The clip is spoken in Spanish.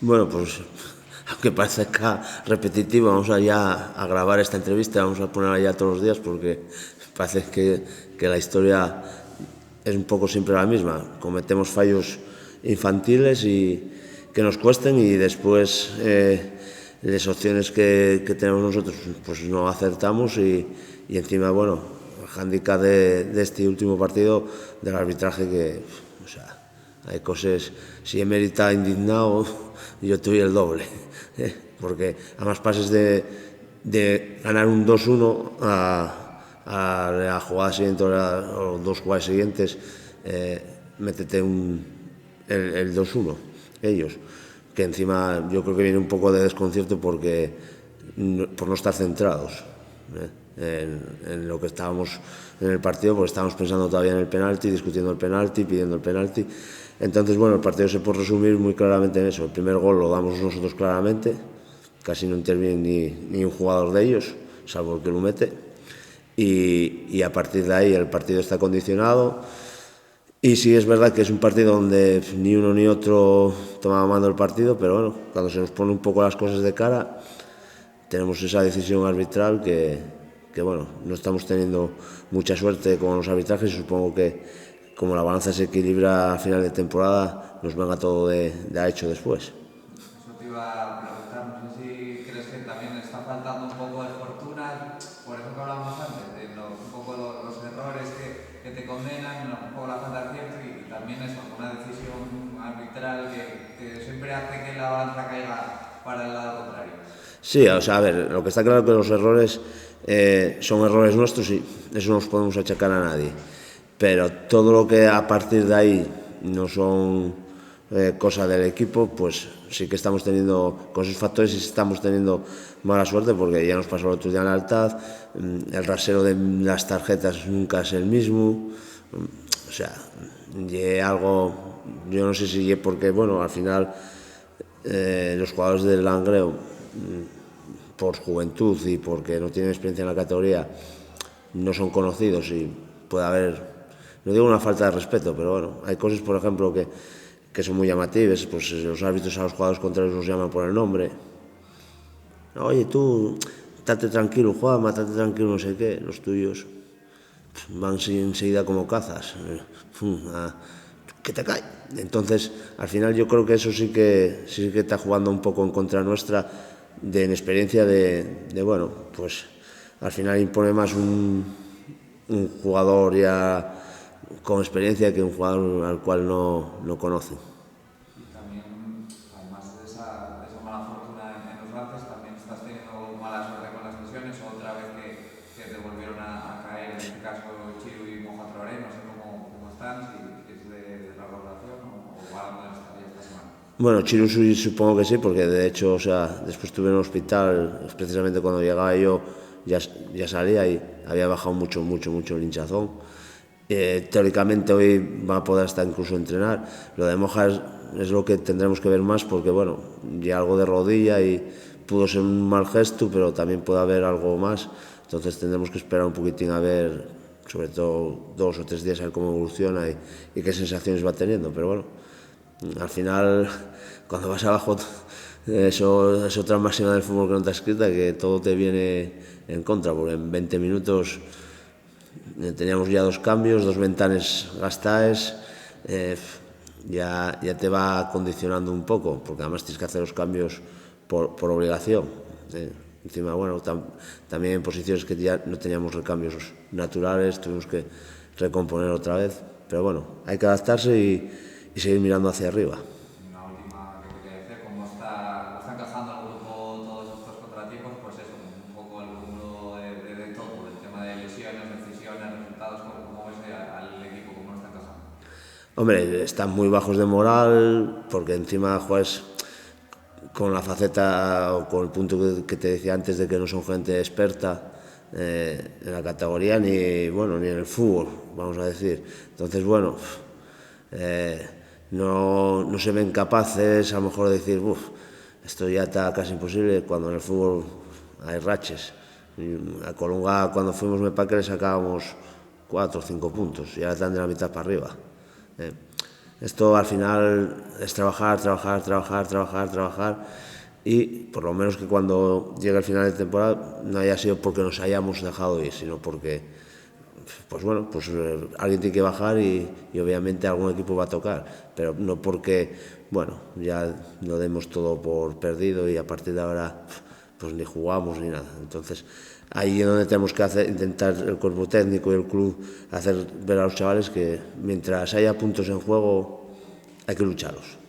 Bueno, pues aunque parezca repetitivo, vamos allá a grabar esta entrevista, vamos a ponerla ya todos los días porque parece que la historia es un poco siempre la misma. Cometemos fallos infantiles y que nos cuesten y después las opciones que tenemos nosotros pues no acertamos y encima, bueno, el hándicap de este último partido del arbitraje que, o sea, hay cosas, si Emery indignado, yo estoy el doble, porque además pases de ganar un 2-1 a la jugada siguiente o los dos jugadas siguientes, métete el 2-1, ellos, que encima yo creo que viene un poco de desconcierto por no estar centrados en lo que estábamos en el partido, porque estábamos pensando todavía en el penalti, discutiendo el penalti, pidiendo el penalti. Entonces, bueno, el partido se puede resumir muy claramente en eso. El primer gol lo damos nosotros claramente, casi no interviene ni un jugador de ellos, salvo el que lo mete, y a partir de ahí el partido está condicionado. Y sí es verdad que es un partido donde ni uno ni otro tomaba mando del partido, pero bueno, cuando se nos pone un poco las cosas de cara, tenemos esa decisión arbitral que bueno, no estamos teniendo mucha suerte con los arbitrajes y supongo que como la balanza se equilibra a final de temporada, nos venga todo de a hecho después. Eso te iba a preguntar, no sé si crees que también está faltando un poco de fortuna, por eso que hablábamos antes, de un poco los errores que te condenan, un poco la falta de acierto y también eso, una decisión arbitral que siempre hace que la balanza caiga para el lado contrario. Sí, o sea, a ver, lo que está claro es que los errores son errores nuestros y eso no los podemos achacar a nadie. Pero todo lo que a partir de ahí no son cosas del equipo, pues sí que estamos teniendo con esos factores y estamos teniendo mala suerte porque ya nos pasó el otro día en la Altaz, el rasero de las tarjetas nunca es el mismo, o sea, y algo, yo no sé si es porque, bueno, al final los jugadores del Langreo por juventud y porque no tienen experiencia en la categoría, no son conocidos y puede haber, no digo una falta de respeto, pero bueno, hay cosas, por ejemplo, que son muy llamativas, pues los árbitros a los jugadores contrarios los llaman por el nombre. Oye, tú, estate tranquilo, Juanma, estate tranquilo, no sé qué, los tuyos van enseguida como cazas. Que te cae. Entonces, al final yo creo que eso sí que está jugando un poco en contra nuestra de inexperiencia bueno, pues al final impone más un jugador ya con experiencia que un jugador al cual no conoce. Y también, además de esa mala fortuna en los lances, también estás teniendo mala suerte con las lesiones, otra vez que te volvieron a caer, en este caso Chiru y Moja Traoré, no sé cómo están, si es de la valoración o van a estar ya esta semana. Bueno, Chirusui supongo que sí, porque de hecho, o sea, después estuve en el hospital, precisamente cuando llegaba yo ya salía y había bajado mucho el hinchazón. Teóricamente hoy va a poder hasta incluso entrenar. Lo de Moja es lo que tendremos que ver más porque, bueno, ya algo de rodilla y pudo ser un mal gesto, pero también puede haber algo más. Entonces tendremos que esperar un poquitín a ver, sobre todo 2 o 3 días, a ver cómo evoluciona y qué sensaciones va teniendo. Pero bueno, al final, cuando vas abajo, eso es otra máxima del fútbol que no está escrita, que todo te viene en contra, porque en 20 minutos teníamos ya 2 cambios, 2 ventanas gastadas, ya te va condicionando un poco, porque además tienes que hacer los cambios por obligación. Encima, bueno, también en posiciones que ya no teníamos recambios naturales, tuvimos que recomponer otra vez, pero bueno, hay que adaptarse y seguir mirando hacia arriba. Una última que quería decir, cómo está encajando el grupo todos estos contratiempos, pues eso, un poco el cúmulo de todo, el tema de lesiones, decisiones, resultados, cómo ves al equipo, cómo lo está encajando. Hombre, están muy bajos de moral, porque encima juegas con la faceta o con el punto que te decía antes de que no son gente experta en la categoría ni bueno ni en el fútbol, vamos a decir. Entonces, bueno, no se ven capaces a lo mejor de decir, esto ya está casi imposible, cuando en el fútbol hay raches. A Colunga cuando fuimos me parece que le sacábamos 4 o 5 puntos y ahora están de la mitad para arriba. Esto al final es trabajar, trabajar, trabajar, trabajar, trabajar, y por lo menos que cuando llegue el final de temporada no haya sido porque nos hayamos dejado ir, sino porque pues bueno, pues alguien tiene que bajar y obviamente algún equipo va a tocar, pero no porque, bueno, ya lo demos todo por perdido y a partir de ahora pues ni jugamos ni nada. Entonces ahí es donde tenemos que intentar el cuerpo técnico y el club hacer ver a los chavales que mientras haya puntos en juego hay que lucharlos.